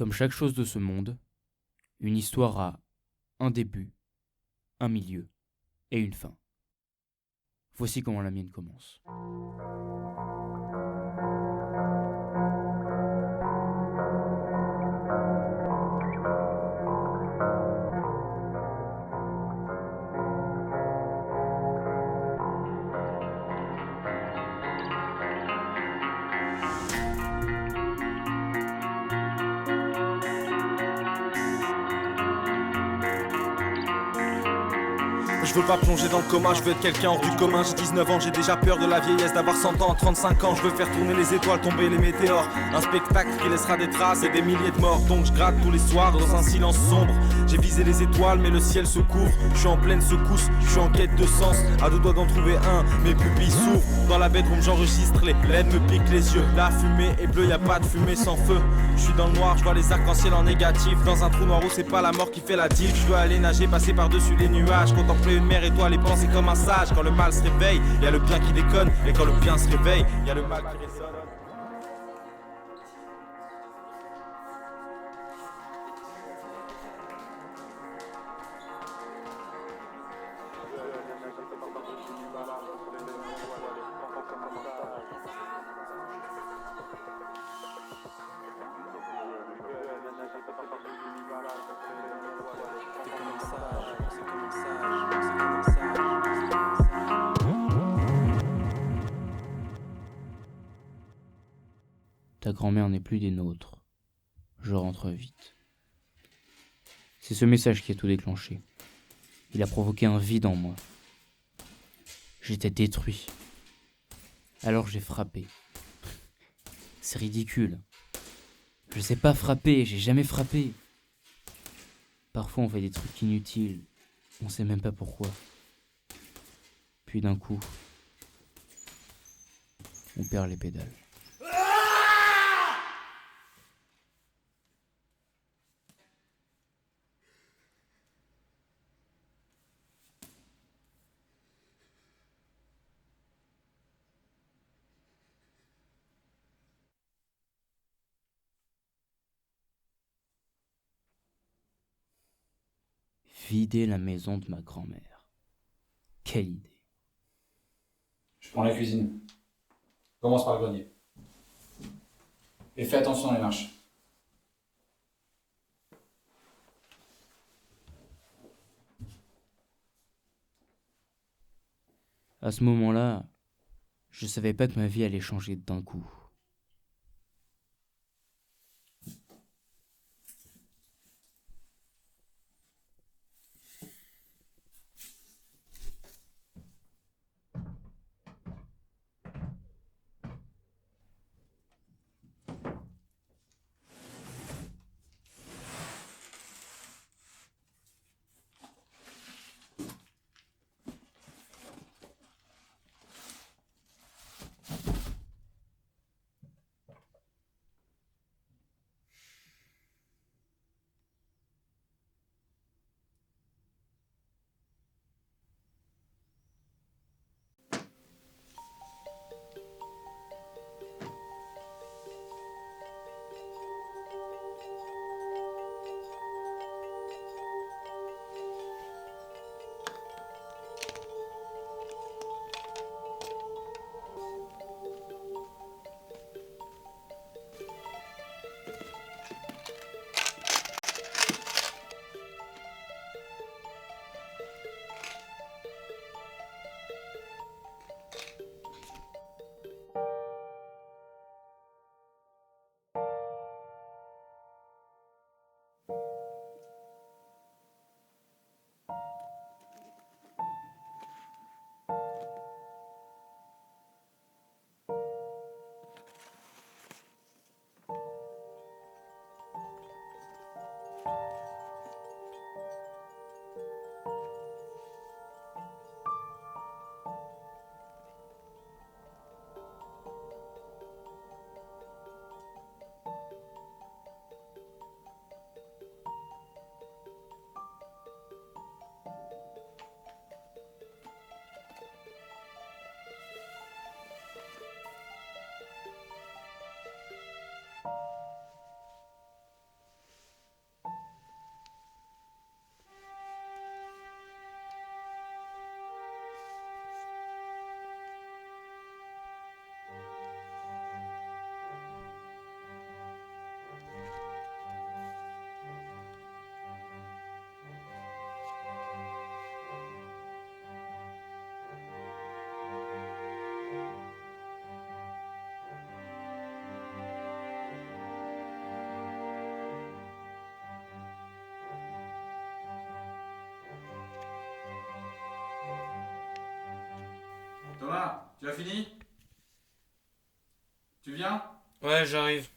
Comme chaque chose de ce monde, une histoire a un début, un milieu et une fin. Voici comment la mienne commence. Je veux pas plonger dans le coma, je veux être quelqu'un hors du commun. J'ai 19 ans, j'ai déjà peur de la vieillesse, d'avoir 100 ans, 35 ans. Je veux faire tourner les étoiles, tomber les météores. Un spectacle qui laissera des traces et des milliers de morts. Donc je gratte tous les soirs dans un silence sombre. J'ai visé les étoiles mais le ciel se couvre. Je suis en pleine secousse, je suis en quête de sens. À deux doigts d'en trouver un, mes pupilles s'ouvrent. Dans la bedroom j'enregistre, les LED me piquent les yeux. La fumée est bleue, y a pas de fumée sans feu. Je suis dans le noir, je vois les arcs-en-ciel en négatif. Dans un trou noir où c'est pas la mort qui fait la diff. Je dois aller nager, passer par-dessus les nuages. Contempler une mer étoile et penser comme un sage. Quand le mal se réveille, y a le bien qui déconne. Et quand le bien se réveille, y a le mal qui résonne. Ta grand-mère n'est plus des nôtres. Je rentre vite. C'est ce message qui a tout déclenché. Il a provoqué un vide en moi. J'étais détruit. Alors j'ai frappé. C'est ridicule. Je sais pas frapper, j'ai jamais frappé. Parfois on fait des trucs inutiles, on sait même pas pourquoi. Puis d'un coup, on perd les pédales. Vider la maison de ma grand-mère. Quelle idée. Je prends la cuisine. Commence par le grenier. Et fais attention dans les marches. À ce moment-là, je savais pas que ma vie allait changer d'un coup. Tu as fini? Tu viens? Ouais, j'arrive.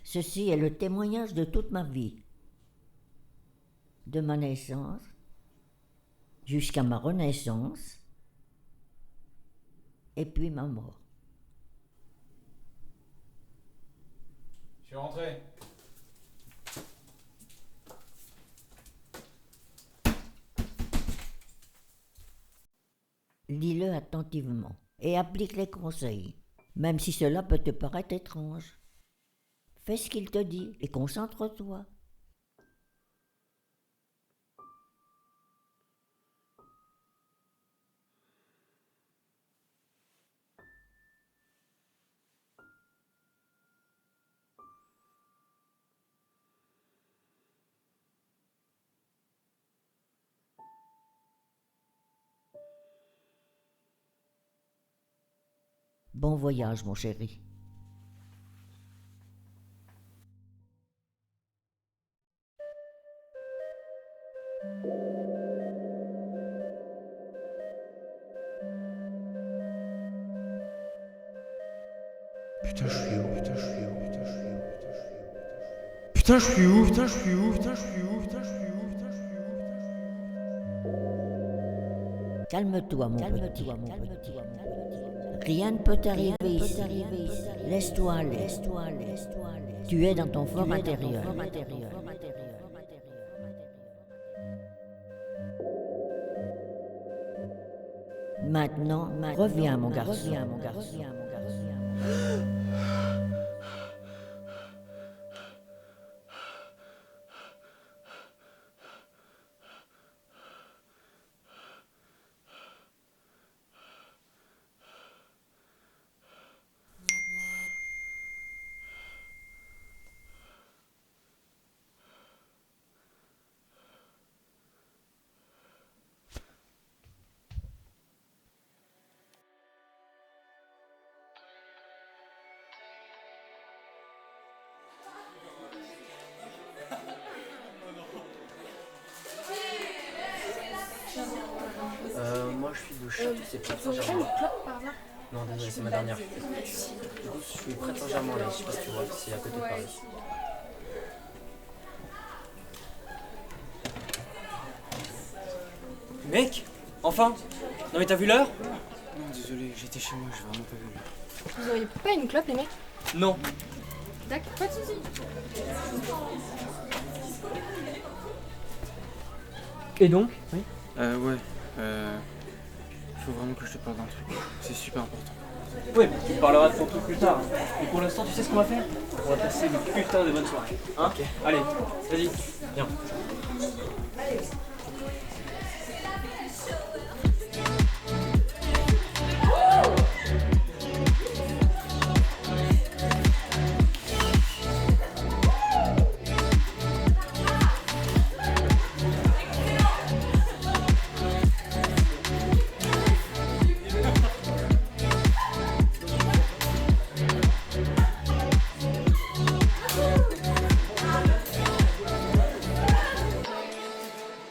Ceci est le témoignage de toute ma vie, de ma naissance jusqu'à ma renaissance et puis ma mort. Je suis rentré. Lis-le attentivement et applique les conseils, même si cela peut te paraître étrange. Fais ce qu'il te dit et concentre-toi. Bon voyage, mon chéri. Putain, je suis où? Putain, je suis où? Putain, je suis où? Putain, je suis où? Putain, je suis où? Putain, je suis où? Putain, je suis où? Putain, je suis où? Calme-toi, mon petit. Rien ne peut t'arriver ici. Laisse-toi aller. Tu es dans ton fort intérieur. Maintenant, reviens, mon garçon. Moi je suis de c'est Prêt Saint-Germain. Non, désolé, c'est ma dernière. Je suis Prêt Saint-Germain là, je sais pas si tu vois, c'est à côté de Paris. Mec, enfin. Non mais t'as vu l'heure? Non, désolé, j'étais chez moi, j'ai vraiment pas vu. Vous auriez pas une clope, les mecs? Non. D'accord, pas de soucis. Et donc? Oui. Ouais. Faut vraiment que je te parle d'un truc. C'est super important. Ouais, mais tu me parleras de ton truc plus tard. Et pour l'instant, tu sais ce qu'on va faire? On va passer une putain de bonne soirée. Hein? Ok. Allez, vas-y, viens.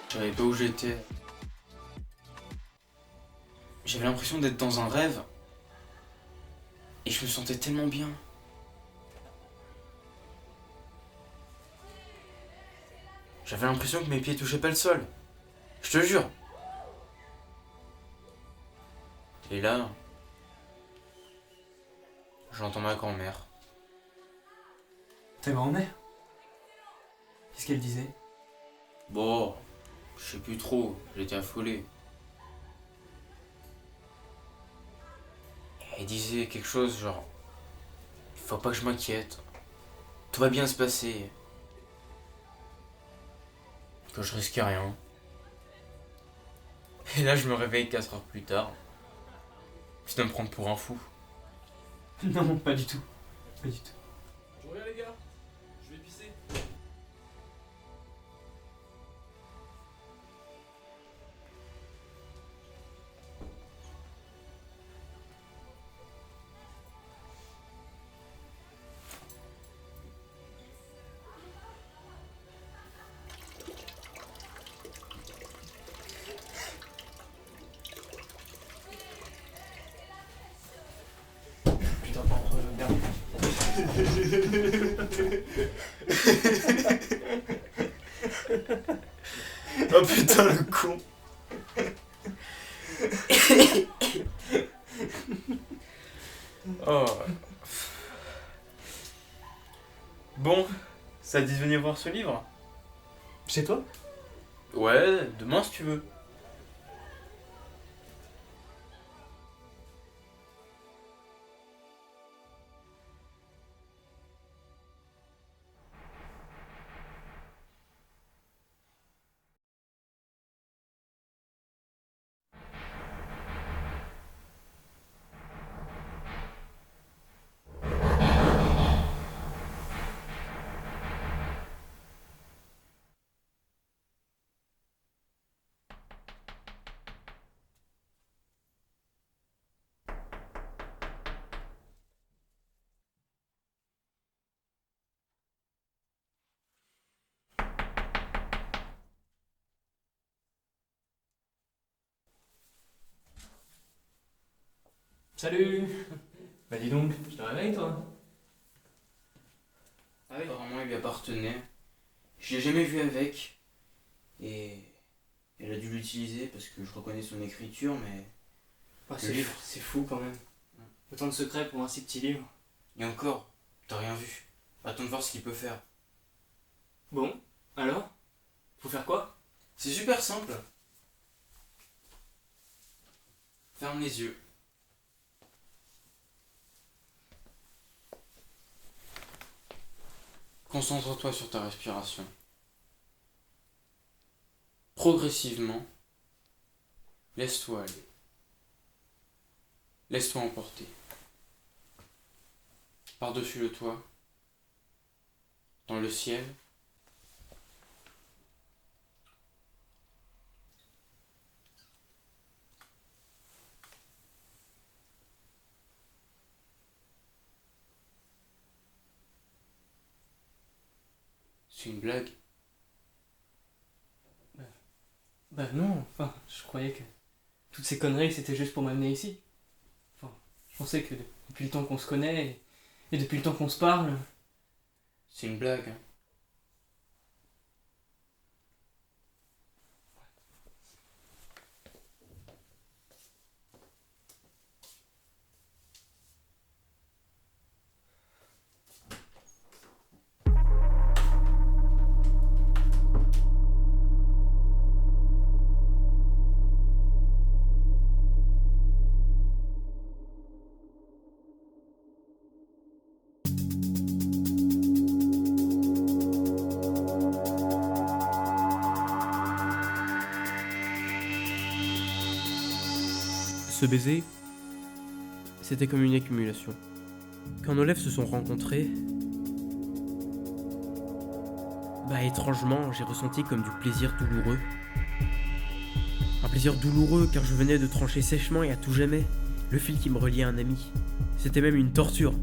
Je savais pas où j'étais. J'avais l'impression d'être dans un rêve. Et je me sentais tellement bien. J'avais l'impression que mes pieds touchaient pas le sol. Je te jure. Et là, j'entends ma grand-mère. Ta grand-mère? Qu'est-ce qu'elle disait? Bon, je sais plus trop, j'étais affolé. Elle disait quelque chose genre, faut pas que je m'inquiète, tout va bien se passer, que je risque rien. Et là je me réveille 4 heures plus tard, je dois me prendre pour un fou. Non, pas du tout. Pas du tout. Je reviens les gars, je vais pisser. Putain, par contre, regarde. Oh putain le con. Oh. Bon, ça te dit de venir voir ce livre? Chez toi? Ouais, demain si tu veux. Salut! Bah dis donc, je te réveille toi? Ah oui. Apparemment il lui appartenait. Je l'ai jamais vu avec. Et elle a dû l'utiliser parce que je reconnais son écriture, mais... C'est fou quand même. Autant de secrets pour un si petit livre. Et encore, t'as rien vu. Attends de voir ce qu'il peut faire. Bon, alors? Faut faire quoi? C'est super simple. Ferme les yeux. Concentre-toi sur ta respiration. Progressivement, laisse-toi aller. Laisse-toi emporter. Par-dessus le toit, dans le ciel, c'est une blague. Bah non, enfin, je croyais que toutes ces conneries c'était juste pour m'amener ici. Enfin, je pensais que depuis le temps qu'on se connaît et depuis le temps qu'on se parle. C'est une blague. Hein. ce baiser, c'était comme une accumulation. Quand nos lèvres se sont rencontrées, étrangement, j'ai ressenti comme du plaisir douloureux. Un plaisir douloureux car je venais de trancher sèchement et à tout jamais le fil qui me reliait à un ami. C'était même une torture.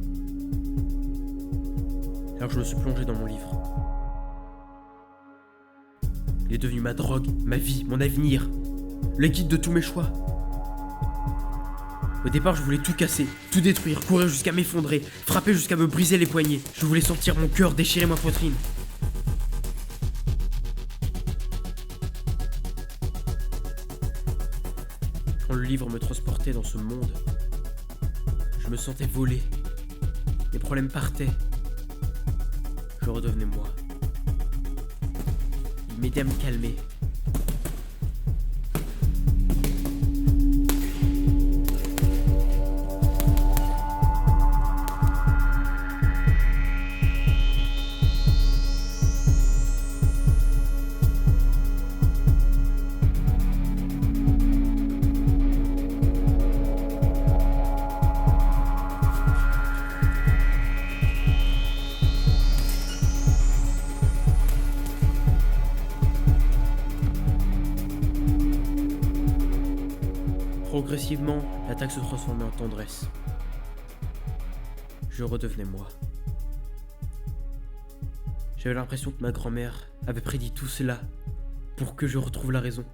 Alors je me suis plongé dans mon livre. Il est devenu ma drogue, ma vie, mon avenir, le guide de tous mes choix. Au départ, je voulais tout casser, tout détruire, courir jusqu'à m'effondrer, frapper jusqu'à me briser les poignets. Je voulais sortir mon cœur, déchirer ma poitrine. Quand le livre me transportait dans ce monde, je me sentais voler. Les problèmes partaient. Je redevenais moi. Il m'aidait à me calmer. Progressivement, l'attaque se transformait en tendresse. Je redevenais moi. J'avais l'impression que ma grand-mère avait prédit tout cela pour que je retrouve la raison.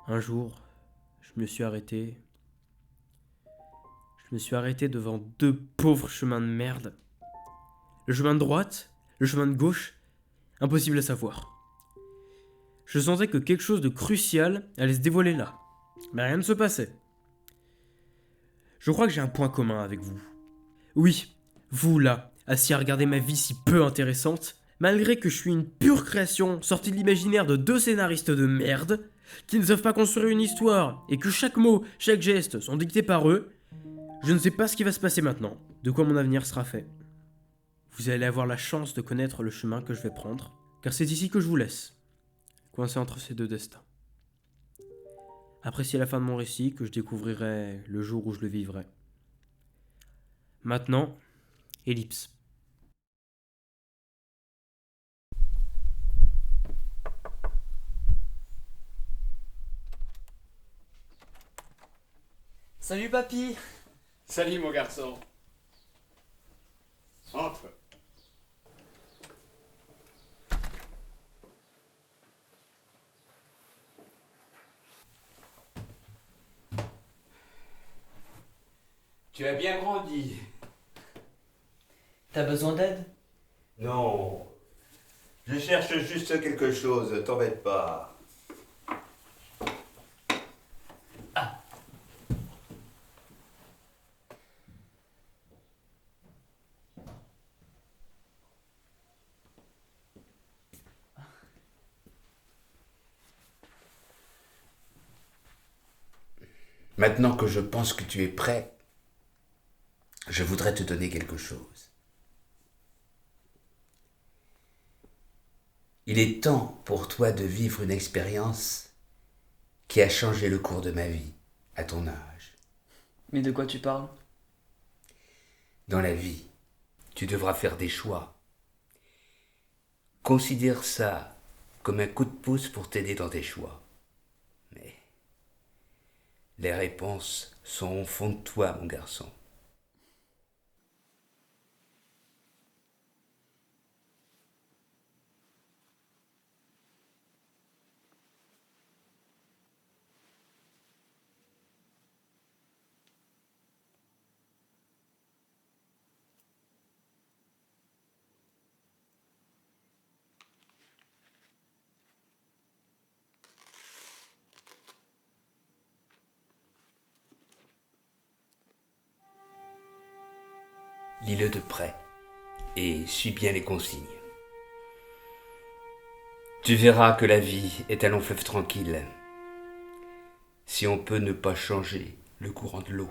Un jour, je me suis arrêté. Je me suis arrêté devant deux pauvres chemins de merde. Le chemin de droite, le chemin de gauche, impossible à savoir. Je sentais que quelque chose de crucial allait se dévoiler là. Mais rien ne se passait. Je crois que j'ai un point commun avec vous. Oui, vous là, assis à regarder ma vie si peu intéressante, malgré que je suis une pure création sortie de l'imaginaire de deux scénaristes de merde, qui ne savent pas construire une histoire, et que chaque mot, chaque geste sont dictés par eux, je ne sais pas ce qui va se passer maintenant, de quoi mon avenir sera fait. Vous allez avoir la chance de connaître le chemin que je vais prendre, car c'est ici que je vous laisse, coincé entre ces deux destins. Appréciez la fin de mon récit que je découvrirai le jour où je le vivrai. Maintenant, ellipse. Salut papy. Salut mon garçon. Entre. Tu as bien grandi. T'as besoin d'aide? Non. Je cherche juste quelque chose, t'embête pas. Maintenant que je pense que tu es prêt, je voudrais te donner quelque chose. Il est temps pour toi de vivre une expérience qui a changé le cours de ma vie, à ton âge. Mais de quoi tu parles? Dans la vie, tu devras faire des choix. Considère ça comme un coup de pouce pour t'aider dans tes choix. Mais les réponses sont au fond de toi, mon garçon. lis-le de près et suis bien les consignes. Tu verras que la vie est un long fleuve tranquille, si on peut ne pas changer le courant de l'eau.